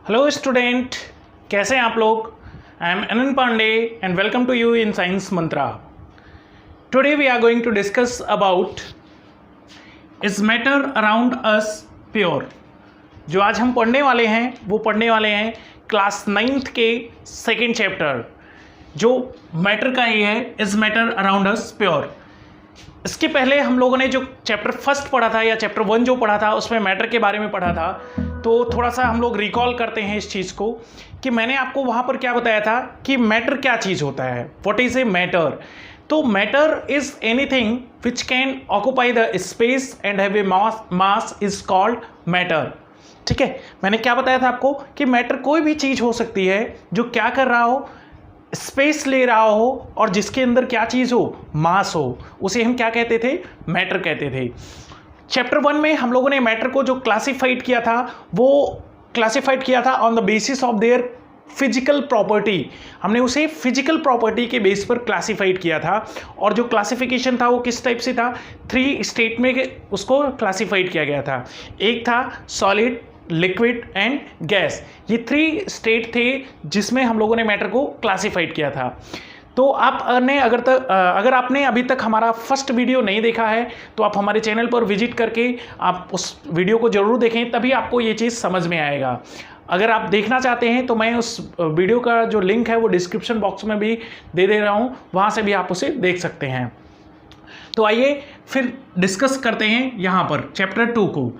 Hello student, कैसे हैं आप लोग। I am Anant Pandey and welcome to you in science Mantra. Today we are going to discuss about is matter around us pure. जो आज हम पढ़ने वाले हैं वो पढ़ने वाले हैं क्लास 9th के सेकेंड चैप्टर, जो मैटर का ही है, is matter around us pure. इसके पहले हम लोगों ने जो चैप्टर फर्स्ट पढ़ा था या चैप्टर 1 जो पढ़ा था उसमें मैटर के बारे में पढ़ा था, तो थोड़ा सा हम लोग रिकॉल करते हैं इस चीज़ को कि मैंने आपको वहाँ पर क्या बताया था कि मैटर क्या चीज़ होता है, व्हाट इज़ ए मैटर। तो matter is anything which can occupy the space and have a mass is called matter. ठीक है, मैंने क्या बताया था आपको कि मैटर कोई भी चीज़ हो सकती है जो क्या कर रहा हो, स्पेस ले रहा हो और जिसके अंदर क्या चीज़ हो, मास हो, उसे हम क्या कहते थे, मैटर कहते थे। चैप्टर 1 में हम लोगों ने मैटर को जो क्लासिफाइड किया था वो क्लासिफाइड किया था on the basis of their physical property. हमने उसे फिजिकल प्रॉपर्टी के बेस पर क्लासिफाइड किया था और जो क्लासिफिकेशन था वो किस टाइप से था, 3 स्टेट में उसको क्लासिफाइड किया गया था। एक था सॉलिड, लिक्विड एंड गैस। ये 3 स्टेट थे जिसमें हम लोगों ने मैटर को क्लासिफाइड किया था। तो आपने अगर आपने अभी तक हमारा फर्स्ट वीडियो नहीं देखा है तो आप हमारे चैनल पर विजिट करके आप उस वीडियो को ज़रूर देखें, तभी आपको ये चीज़ समझ में आएगा। अगर आप देखना चाहते हैं तो मैं उस वीडियो का जो लिंक है वो डिस्क्रिप्शन बॉक्स में भी दे रहा हूँ, वहाँ से भी आप उसे देख सकते हैं। तो आइए फिर डिस्कस करते हैं यहाँ पर चैप्टर 2 को,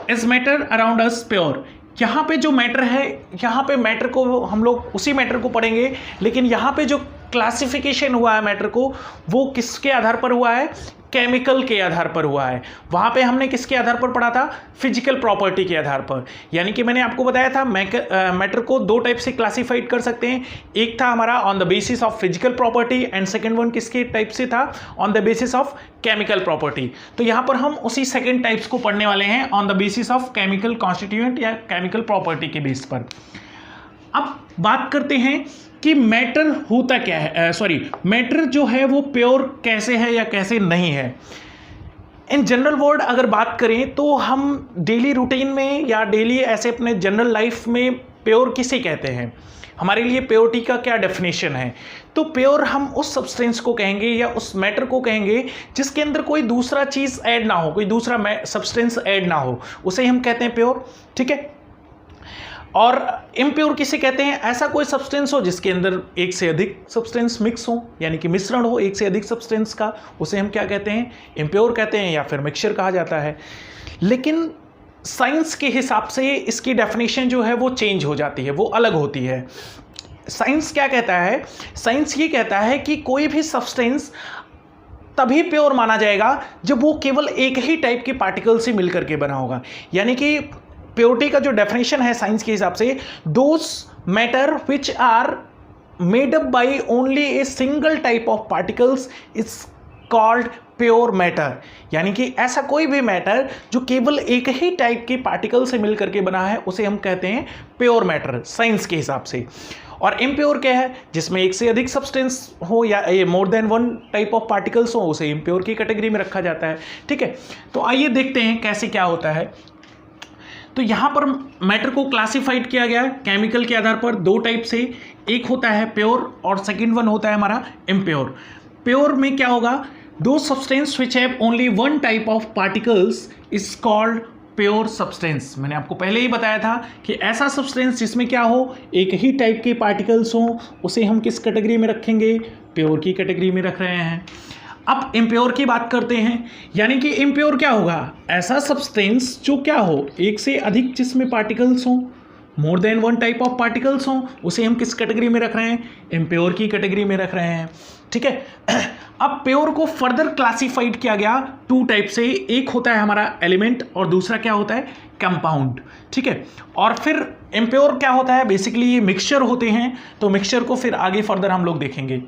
is matter around us pure. यहाँ पे जो मैटर है, यहाँ पे मैटर को हम लोग उसी मैटर को पढ़ेंगे, लेकिन यहाँ पे जो क्लासिफिकेशन हुआ है मैटर को, वो किसके आधार पर हुआ है, केमिकल के आधार पर हुआ है। वहाँ पे हमने किसके आधार पर पढ़ा था, फिजिकल प्रॉपर्टी के आधार पर। यानी कि मैंने आपको बताया था मैटर को 2 टाइप से क्लासिफाइड कर सकते हैं। एक था हमारा on the basis of physical property and second one किसके टाइप से था, on the basis of chemical property. तो यहाँ पर हम उसी सेकेंड टाइप्स को पढ़ने वाले हैं on the basis of chemical constituent या केमिकल प्रॉपर्टी के बेस पर। अब बात करते हैं कि मैटर होता क्या है, मैटर जो है वो प्योर कैसे है या कैसे नहीं है। इन जनरल वर्ड अगर बात करें तो हम डेली रूटीन में या डेली ऐसे अपने जनरल लाइफ में प्योर किसे कहते हैं, हमारे लिए प्योरिटी का क्या डेफिनेशन है। तो प्योर हम उस सब्सटेंस को कहेंगे या उस मैटर को कहेंगे जिसके अंदर कोई दूसरा चीज़ ऐड ना हो, कोई दूसरा सब्सटेंस ऐड ना हो, उसे हम कहते हैं प्योर। ठीक है, और इम्प्योर किसे कहते हैं, ऐसा कोई सब्सटेंस हो जिसके अंदर एक से अधिक सब्सटेंस मिक्स हो, यानी कि मिश्रण हो एक से अधिक सब्सटेंस का, उसे हम क्या कहते हैं, इम्प्योर कहते हैं या फिर मिक्सचर कहा जाता है। लेकिन साइंस के हिसाब से इसकी डेफिनेशन जो है वो चेंज हो जाती है, वो अलग होती है। साइंस क्या कहता है, साइंस ये कहता है कि कोई भी सब्सटेंस तभी प्योर माना जाएगा जब वो केवल एक ही टाइप के पार्टिकल से मिलकर के बना होगा। यानी कि प्योरिटी का जो डेफिनेशन है साइंस के हिसाब से, those matter which are made up by only a single type of particles is called pure matter. यानी कि ऐसा कोई भी मैटर जो केवल एक ही टाइप के पार्टिकल से मिलकर के बना है उसे हम कहते हैं प्योर मैटर साइंस के हिसाब से। और इम्प्योर क्या है, जिसमें एक से अधिक सब्सटेंस हो या more than one type of particles हो, उसे इम्प्योर की कैटेगरी में रखा जाता है। ठीक है, तो आइए देखते हैं कैसे क्या होता है। तो यहाँ पर मैटर को क्लासिफाइड किया गया केमिकल के आधार पर 2 टाइप से, एक होता है प्योर और सेकंड वन होता है हमारा इम्प्योर। प्योर में क्या होगा, दो substance which have only one type of particles is called pure substance. मैंने आपको पहले ही बताया था कि ऐसा सब्सटेंस जिसमें क्या हो, एक ही टाइप के पार्टिकल्स हो, उसे हम किस कैटेगरी में रखेंगे, प्योर की कैटेगरी में रख रहे हैं। अब इम्प्योर की बात करते हैं, यानी कि इम्प्योर क्या होगा, ऐसा सब्सटेंस जो क्या हो, एक से अधिक जिसमें पार्टिकल्स हो, more than one type of particles हो, उसे हम किस कैटेगरी में रख रहे हैं, इम्प्योर की कैटेगरी में रख रहे हैं। ठीक है, अब प्योर को फर्दर क्लासिफाइड किया गया 2 टाइप से, एक होता है हमारा एलिमेंट और दूसरा क्या होता है, कंपाउंड। ठीक है, और फिर इम्प्योर क्या होता है, बेसिकली ये मिक्सचर होते हैं। तो मिक्सचर को फिर आगे फर्दर हम लोग देखेंगे।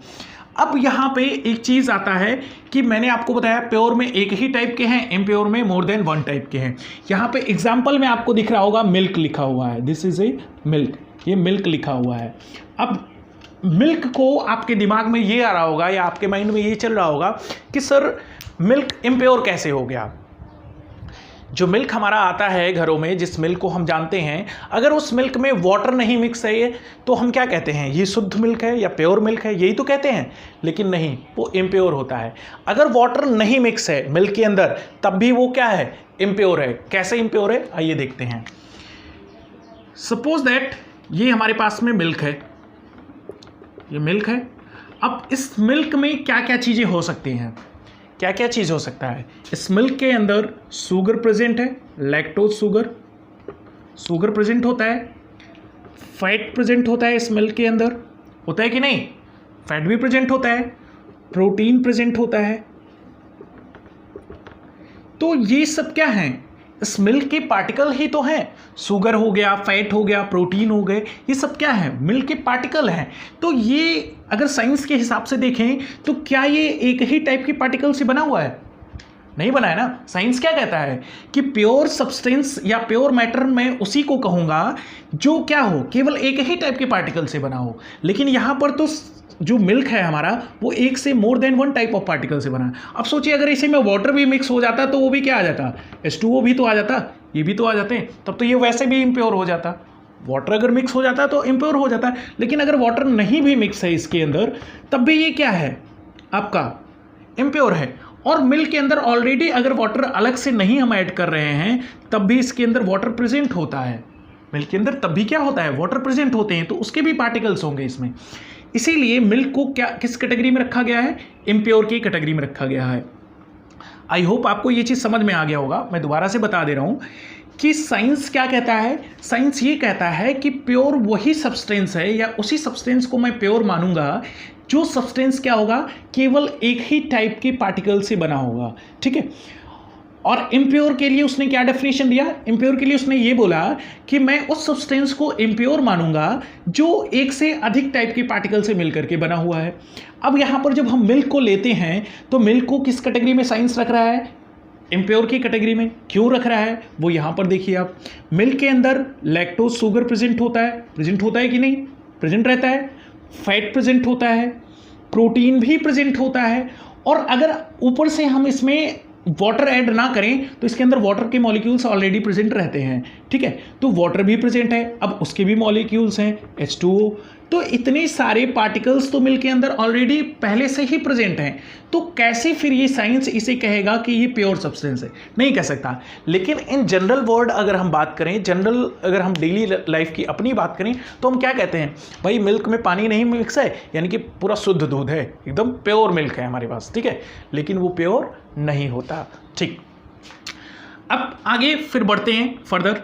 अब यहाँ पे एक चीज़ आता है कि मैंने आपको बताया प्योर में एक ही टाइप के हैं, इम्प्योर में मोर देन वन टाइप के हैं। यहाँ पे एग्जाम्पल में आपको दिख रहा होगा मिल्क लिखा हुआ है, दिस इज ए मिल्क, ये मिल्क लिखा हुआ है। अब मिल्क को आपके दिमाग में ये आ रहा होगा या आपके माइंड में ये चल रहा होगा कि सर मिल्क इम्प्योर कैसे हो गया। जो मिल्क हमारा आता है घरों में, जिस मिल्क को हम जानते हैं, अगर उस मिल्क में वाटर नहीं मिक्स है तो हम क्या कहते हैं, ये शुद्ध मिल्क है या प्योर मिल्क है, यही तो कहते हैं। लेकिन नहीं, वो इम्प्योर होता है। अगर वाटर नहीं मिक्स है मिल्क के अंदर तब भी वो क्या है, इम्प्योर है। कैसे इम्प्योर है, आइए देखते हैं। सपोज दैट ये हमारे पास में मिल्क है, ये मिल्क है। अब इस मिल्क में क्या क्या चीज़ें हो सकती हैं, क्या क्या चीज़ हो सकता है। इस मिल्क के अंदर शुगर प्रेजेंट है, लैक्टोज शुगर प्रेजेंट होता है, फैट प्रेजेंट होता है इस मिल्क के अंदर, होता है कि नहीं, फैट भी प्रेजेंट होता है, प्रोटीन प्रेजेंट होता है। तो ये सब क्या है, इस मिल्क के पार्टिकल ही तो हैं। शुगर हो गया, फैट हो गया, प्रोटीन हो गए, ये सब क्या है, मिल्क के पार्टिकल हैं। तो ये अगर साइंस के हिसाब से देखें तो क्या ये एक ही टाइप के पार्टिकल से बना हुआ है, नहीं बना है ना। साइंस क्या कहता है कि प्योर सब्सटेंस या प्योर मैटर मैं उसी को कहूँगा जो क्या हो, केवल एक ही टाइप के पार्टिकल से बना हो। लेकिन यहाँ पर तो जो मिल्क है हमारा वो एक से more than one type of particle से बना है। अब सोचिए अगर इसी में वाटर भी मिक्स हो जाता तो वो भी क्या आ जाता, H2O भी तो आ जाता, ये भी तो आ जाते हैं, तब तो ये वैसे भी इम्प्योर हो जाता। वाटर अगर मिक्स हो जाता तो इम्प्योर हो जाता है। लेकिन अगर वाटर नहीं भी मिक्स है इसके अंदर तब भी ये क्या है, आपका इम्प्योर है। और मिल्क के अंदर ऑलरेडी अगर वाटर अलग से नहीं हम ऐड कर रहे हैं तब भी इसके अंदर वाटर प्रेजेंट होता है। मिल्क के अंदर तब भी क्या होता है, वाटर प्रेजेंट होते हैं, तो उसके भी पार्टिकल्स होंगे इसमें। इसीलिए मिल्क को क्या किस कैटेगरी में रखा गया है, इम्प्योर की कैटेगरी में रखा गया है। आई होप आपको ये चीज़ समझ में आ गया होगा। मैं दोबारा से बता दे रहा हूँ कि साइंस क्या कहता है। साइंस ये कहता है कि प्योर वही सब्सटेंस है या उसी सब्सटेंस को मैं प्योर मानूंगा जो सब्सटेंस क्या होगा, केवल एक ही टाइप के पार्टिकल से बना होगा, ठीक है। और इम्प्योर के लिए उसने क्या डेफिनेशन दिया, इम्प्योर के लिए उसने ये बोला कि मैं उस सब्सटेंस को इम्प्योर मानूंगा जो एक से अधिक टाइप के पार्टिकल से मिलकर के बना हुआ है। अब यहाँ पर जब हम मिल्क को लेते हैं तो मिल्क को किस कैटेगरी में साइंस रख रहा है, इम्प्योर की कैटेगरी में। क्यों रख रहा है वो यहाँ पर देखिए आप, मिल्क के अंदर लैक्टोज शुगर प्रेजेंट होता है कि नहीं, प्रेजेंट रहता है, फैट प्रेजेंट होता है, प्रोटीन भी प्रेजेंट होता है। और अगर ऊपर से हम इसमें वाटर ऐड ना करें तो इसके अंदर वाटर के मॉलिक्यूल्स ऑलरेडी प्रेजेंट रहते हैं, ठीक है। तो वाटर भी प्रेजेंट है, अब उसके भी मॉलिक्यूल्स हैं H2O। तो इतने सारे पार्टिकल्स तो मिल्क के अंदर ऑलरेडी पहले से ही प्रेजेंट हैं। तो कैसे फिर ये साइंस इसे कहेगा कि ये प्योर सब्सटेंस है, नहीं कह सकता। लेकिन इन जनरल वर्ड अगर हम बात करें, जनरल अगर हम डेली लाइफ की अपनी बात करें तो हम क्या कहते हैं, भाई मिल्क में पानी नहीं मिक्स है, यानी कि पूरा शुद्ध दूध है, एकदम प्योर मिल्क है हमारे पास, ठीक है। लेकिन वो प्योर नहीं होता, ठीक। अब आगे फिर बढ़ते हैं फर्दर।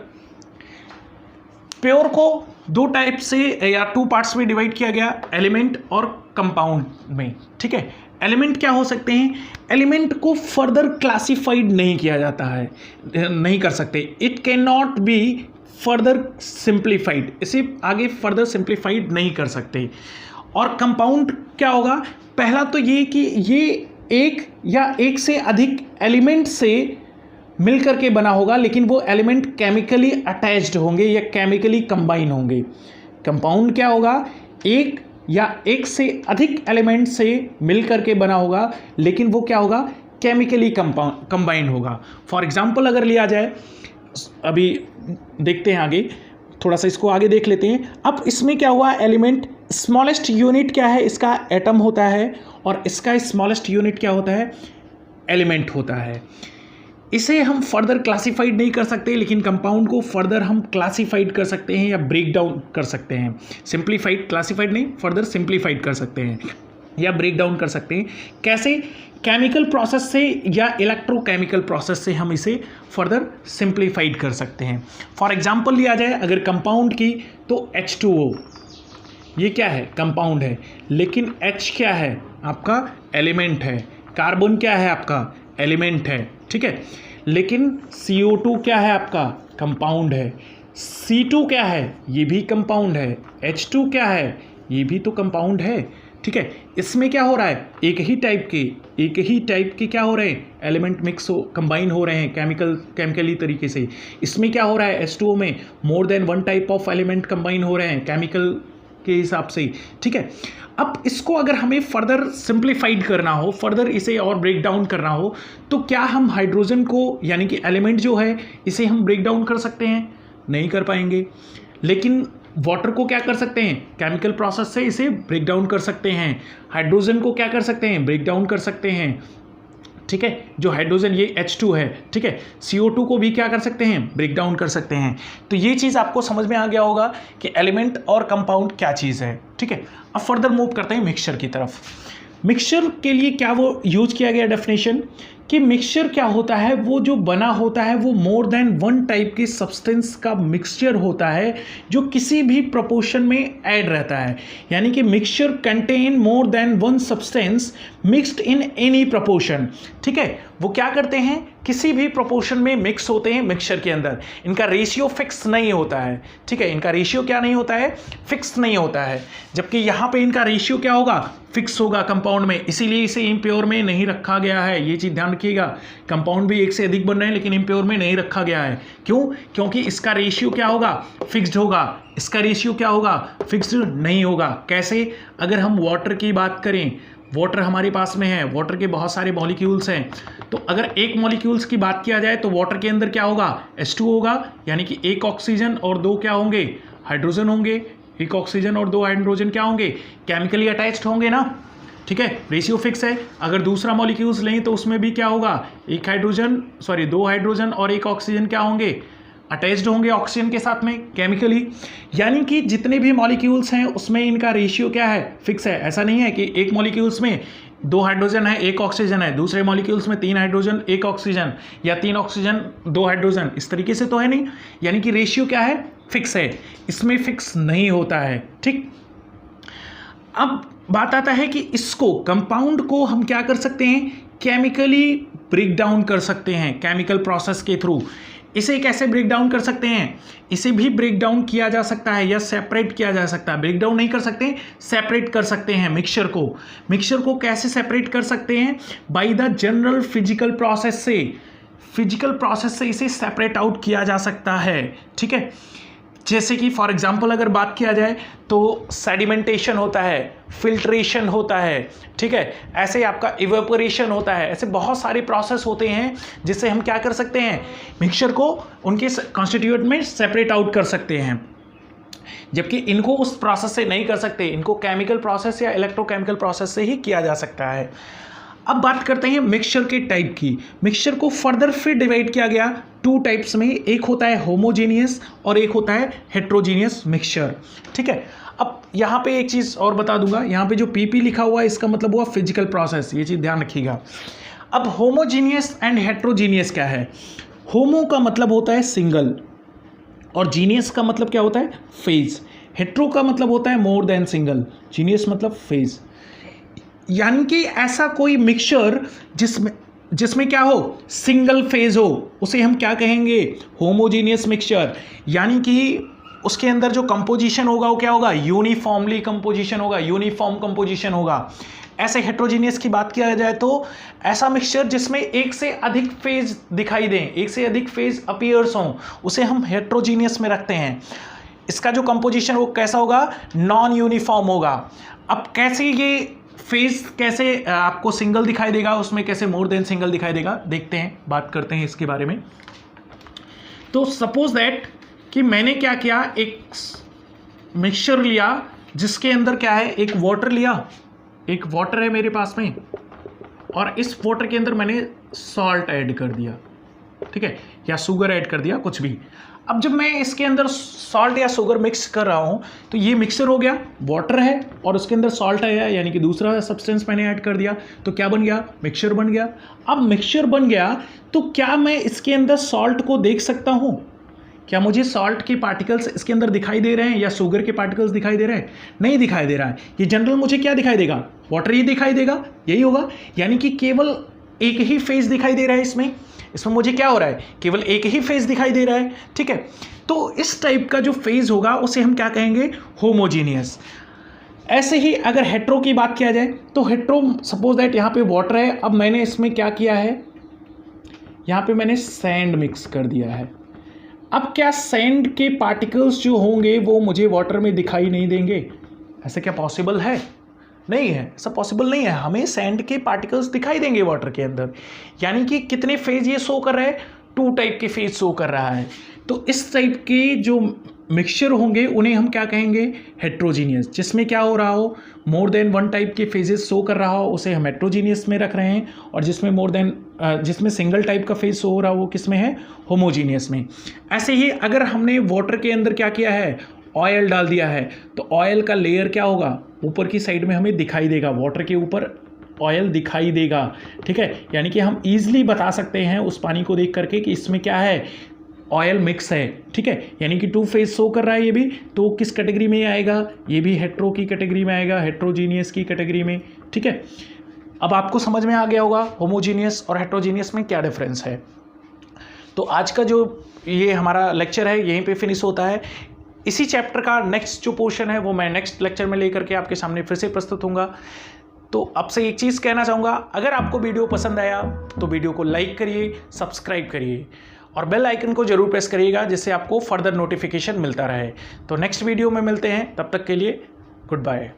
प्योर को दो टाइप से या टू पार्ट्स में डिवाइड किया गया, एलिमेंट और कंपाउंड में, ठीक है। एलिमेंट क्या हो सकते हैं, एलिमेंट को फर्दर क्लासिफाइड नहीं किया जाता है, नहीं कर सकते, it can not be further simplified, इसे आगे फर्दर सिंप्लीफाइड नहीं कर सकते। और कंपाउंड क्या होगा, पहला तो ये कि ये एक या एक से अधिक एलिमेंट से मिलकर के बना होगा, लेकिन वो एलिमेंट केमिकली अटैच्ड होंगे या केमिकली कंबाइन होंगे। कंपाउंड क्या होगा, एक या एक से अधिक एलिमेंट से मिलकर के बना होगा, लेकिन वो क्या होगा, केमिकली कंबाइन होगा। फॉर एग्जांपल अगर लिया जाए, अभी देखते हैं आगे, थोड़ा सा इसको आगे देख लेते हैं। अब इसमें क्या हुआ, एलिमेंट स्मॉलेस्ट यूनिट क्या है, इसका एटम होता है, और इसका स्मॉलेस्ट यूनिट क्या होता है, एलिमेंट होता है। इसे हम फर्दर क्लासिफाइड नहीं कर सकते, लेकिन कंपाउंड को फर्दर हम क्लासिफाइड कर सकते हैं या ब्रेक डाउन कर सकते हैं। सिंप्लीफाइड, क्लासिफाइड नहीं, फर्दर सिंप्लीफाइड कर सकते हैं या ब्रेक डाउन कर सकते हैं। कैसे, केमिकल प्रोसेस से या इलेक्ट्रोकेमिकल प्रोसेस से हम इसे फर्दर सिंप्लीफाइड कर सकते हैं। फॉर एग्जांपल लिया जाए अगर कंपाउंड की, तो H2O ये क्या है, कंपाउंड है, लेकिन H क्या है, आपका एलिमेंट है। कार्बन क्या है, आपका एलिमेंट है, ठीक है। लेकिन CO2 क्या है, आपका कंपाउंड है। C2 क्या है, ये भी कंपाउंड है। H2 क्या है, ये भी तो कंपाउंड है, ठीक है। इसमें क्या हो रहा है, एक ही टाइप के क्या हो रहे हैं, एलिमेंट मिक्स हो, कंबाइन हो रहे हैं केमिकली तरीके से। इसमें क्या हो रहा है, H2O में more than one type of element combine हो रहे हैं के हिसाब से, ठीक है। अब इसको अगर हमें फर्दर सिंप्लीफाइड करना हो, फर्दर इसे और ब्रेक डाउन करना हो, तो क्या हम हाइड्रोजन को यानी कि एलिमेंट जो है इसे हम ब्रेक डाउन कर सकते हैं? नहीं कर पाएंगे। लेकिन वाटर को क्या कर सकते हैं? केमिकल प्रोसेस से इसे ब्रेक डाउन कर सकते हैं। हाइड्रोजन को क्या कर सकते हैं? ब्रेक डाउन कर सकते हैं, ठीक है। जो हाइड्रोजन ये H2 है, ठीक है, CO2 को भी क्या कर सकते हैं? ब्रेक डाउन कर सकते हैं। तो ये चीज़ आपको समझ में आ गया होगा कि एलिमेंट और कंपाउंड क्या चीज़ है, ठीक है। अब फर्दर मूव करते हैं मिक्सचर की तरफ। मिक्सचर के लिए क्या वो यूज किया गया डेफिनेशन कि मिक्सचर क्या होता है? वो जो बना होता है वो मोर देन वन टाइप की सब्सटेंस का मिक्सचर होता है जो किसी भी प्रोपोर्शन में ऐड रहता है। यानी कि mixture contain more than one substance mixed in any proportion, ठीक है। वो क्या करते हैं? किसी भी प्रोपोर्शन में मिक्स होते हैं मिक्सचर के अंदर। इनका रेशियो फिक्स नहीं होता है, ठीक है। इनका रेशियो क्या नहीं होता है? फिक्स नहीं होता है। जबकि यहाँ पे इनका रेशियो क्या होगा? फिक्स होगा कंपाउंड में, इसीलिए इसे इम्प्योर में नहीं रखा गया है। ये चीज़ ध्यान रखिएगा। कंपाउंड भी एक से अधिक बन रहे हैं लेकिन इम्प्योर में नहीं रखा गया है। क्यों? क्योंकि इसका रेशियो क्या होगा? फिक्स्ड होगा। इसका रेशियो क्या होगा? फिक्स्ड नहीं होगा। कैसे? अगर हम वाटर की बात करें, वाटर हमारे पास में है, वाटर के बहुत सारे मॉलिक्यूल्स हैं, तो अगर एक मॉलिक्यूल्स की बात किया जाए तो वाटर के अंदर क्या होगा? H2 होगा, यानी कि एक ऑक्सीजन और दो क्या होंगे? हाइड्रोजन होंगे। एक ऑक्सीजन और दो हाइड्रोजन क्या होंगे? केमिकली अटैच्ड होंगे ना, ठीक है। रेशियो फिक्स है। अगर दूसरा मॉलिक्यूल्स लें तो उसमें भी क्या होगा? दो हाइड्रोजन और एक ऑक्सीजन क्या होंगे? अटैच्ड होंगे ऑक्सीजन के साथ में केमिकली। यानी कि जितने भी मॉलिक्यूल्स हैं उसमें इनका रेशियो क्या है? फिक्स है। ऐसा नहीं है कि एक मॉलिक्यूल्स में दो हाइड्रोजन है एक ऑक्सीजन है, दूसरे मॉलिक्यूल्स में तीन हाइड्रोजन एक ऑक्सीजन, या तीन ऑक्सीजन दो हाइड्रोजन, इस तरीके से तो है नहीं। यानी कि रेशियो क्या है? फिक्स है। इसमें फिक्स नहीं होता है, ठीक। अब बात आता है कि इसको कंपाउंड को हम क्या कर सकते हैं? केमिकली ब्रेक डाउन कर सकते हैं केमिकल प्रोसेस के थ्रू। इसे कैसे ब्रेक डाउन कर सकते हैं? इसे भी ब्रेक डाउन किया जा सकता है या सेपरेट किया जा सकता है। ब्रेक डाउन नहीं कर सकते, सेपरेट कर सकते हैं मिक्सचर को। मिक्सचर को कैसे सेपरेट कर सकते हैं? By the general physical process से। फिजिकल प्रोसेस से इसे सेपरेट आउट किया जा सकता है, ठीक है। जैसे कि फॉर एग्जाम्पल अगर बात किया जाए तो सेडिमेंटेशन होता है, फिल्ट्रेशन होता है, ठीक है। ऐसे आपका इवेपोरेशन होता है। ऐसे बहुत सारे प्रोसेस होते हैं जिससे हम क्या कर सकते हैं? मिक्सचर को उनके कॉन्स्टिट्यूएंट में सेपरेट आउट कर सकते हैं। जबकि इनको उस प्रोसेस से नहीं कर सकते, इनको केमिकल प्रोसेस या इलेक्ट्रोकेमिकल प्रोसेस से ही किया जा सकता है। अब बात करते हैं मिक्सचर के टाइप की। मिक्सचर को फर्दर फिर डिवाइड किया गया टू टाइप्स में। एक होता है होमोजेनियस और एक होता है हेट्रोजीनियस मिक्सचर, ठीक है। अब यहाँ पे एक चीज़ और बता दूंगा, यहाँ पे जो PP लिखा हुआ है इसका मतलब हुआ फिजिकल प्रोसेस, ये चीज़ ध्यान रखिएगा। अब होमोजीनियस एंड हेट्रोजीनियस क्या है? होमो का मतलब होता है सिंगल और जीनियस का मतलब क्या होता है? फेज। हेट्रो का मतलब होता है मोर देन सिंगल, जीनियस मतलब फेज। यानी कि ऐसा कोई मिक्सचर जिसमें क्या हो? सिंगल फेज हो, उसे हम क्या कहेंगे? Homogeneous mixture. यानी कि उसके अंदर जो कंपोजिशन होगा वो क्या होगा? यूनिफॉर्मली कंपोजिशन होगा, यूनिफॉर्म कंपोजिशन होगा। ऐसे हेट्रोजीनियस की बात किया जाए तो ऐसा मिक्सचर जिसमें एक से अधिक फेज दिखाई दें, एक से अधिक फेज अपीयर्स हों, उसे हम हेट्रोजीनियस में रखते हैं। इसका जो कंपोजिशन वो कैसा होगा? नॉन यूनिफॉर्म होगा। अब कैसे ये फेज कैसे आपको सिंगल दिखाई देगा, उसमें कैसे मोर देन सिंगल दिखाई देगा, देखते हैं, बात करते हैं इसके बारे में। तो सपोज दैट कि मैंने क्या किया, एक मिक्सचर लिया जिसके अंदर क्या है? एक वाटर लिया, एक वाटर है मेरे पास में, और इस वाटर के अंदर मैंने सॉल्ट ऐड कर दिया, ठीक है, या शुगर ऐड कर दिया, कुछ भी। अब जब मैं इसके अंदर सॉल्ट या शुगर मिक्स कर रहा हूँ तो ये मिक्सचर हो गया, वाटर है और उसके अंदर सॉल्ट आया, यानी कि दूसरा सब्सटेंस मैंने ऐड कर दिया, तो क्या बन गया? मिक्सचर बन गया। अब मिक्सचर बन गया तो क्या मैं इसके अंदर सॉल्ट को देख सकता हूँ? क्या मुझे सॉल्ट के पार्टिकल्स इसके अंदर दिखाई दे रहे हैं या शुगर के पार्टिकल्स दिखाई दे रहे हैं? नहीं दिखाई दे रहा है। ये जनरल मुझे क्या दिखाई देगा? वाटर ही दिखाई देगा, यही होगा। यानी कि केवल एक ही फेज दिखाई दे रहा है इसमें मुझे क्या हो रहा है? केवल एक ही फेज दिखाई दे रहा है, ठीक है। तो इस टाइप का जो फेज होगा उसे हम क्या कहेंगे? होमोजीनियस। ऐसे ही अगर हेट्रो की बात किया जाए तो हेट्रो, सपोज दैट यहाँ पे वाटर है, अब मैंने इसमें क्या किया है? यहाँ पे मैंने सैंड मिक्स कर दिया है। अब क्या सैंड के पार्टिकल्स जो होंगे वो मुझे वाटर में दिखाई नहीं देंगे? ऐसा क्या पॉसिबल है? नहीं है, ऐसा पॉसिबल नहीं है। हमें सैंड के पार्टिकल्स दिखाई देंगे वाटर के अंदर। यानी कि कितने फेज ये शो कर रहा है? 2 टाइप के फेज शो कर रहा है। तो इस टाइप के जो मिक्सचर होंगे उन्हें हम क्या कहेंगे? हेट्रोजीनियस। जिसमें क्या हो रहा हो, मोर देन 1 टाइप के फेजेस शो कर रहा हो उसे हम हेट्रोजीनियस में रख रहे हैं, और जिसमें सिंगल टाइप का फेज शो हो रहा हो वो किस में है? होमोजीनियस में। ऐसे ही अगर हमने वाटर के अंदर क्या किया है? ऑयल डाल दिया है, तो ऑयल का लेयर क्या होगा? ऊपर की साइड में हमें दिखाई देगा, वाटर के ऊपर ऑयल दिखाई देगा। ठीक है, यानी कि हम ईजिली बता सकते हैं उस पानी को देख करके कि इसमें क्या है? ऑयल मिक्स है। ठीक है, यानी कि 2 फेज शो कर रहा है ये भी, तो किस कैटेगरी में आएगा? ये भी हेट्रो की कैटेगरी में आएगा, हेट्रोजीनियस की कैटेगरी में। ठीक है, अब आपको समझ में आ गया होगा होमोजीनियस और हेट्रोजीनियस में क्या डिफरेंस है। तो आज का जो ये हमारा लेक्चर है यहीं पे फिनिश होता है। इसी चैप्टर का नेक्स्ट जो पोर्शन है वो मैं नेक्स्ट लेक्चर में लेकर के आपके सामने फिर से प्रस्तुत होऊंगा। तो आपसे एक चीज़ कहना चाहूँगा, अगर आपको वीडियो पसंद आया तो वीडियो को लाइक करिए, सब्सक्राइब करिए और बेल आइकन को जरूर प्रेस करिएगा, जिससे आपको फर्दर नोटिफिकेशन मिलता रहे। तो नेक्स्ट वीडियो में मिलते हैं, तब तक के लिए गुड बाय।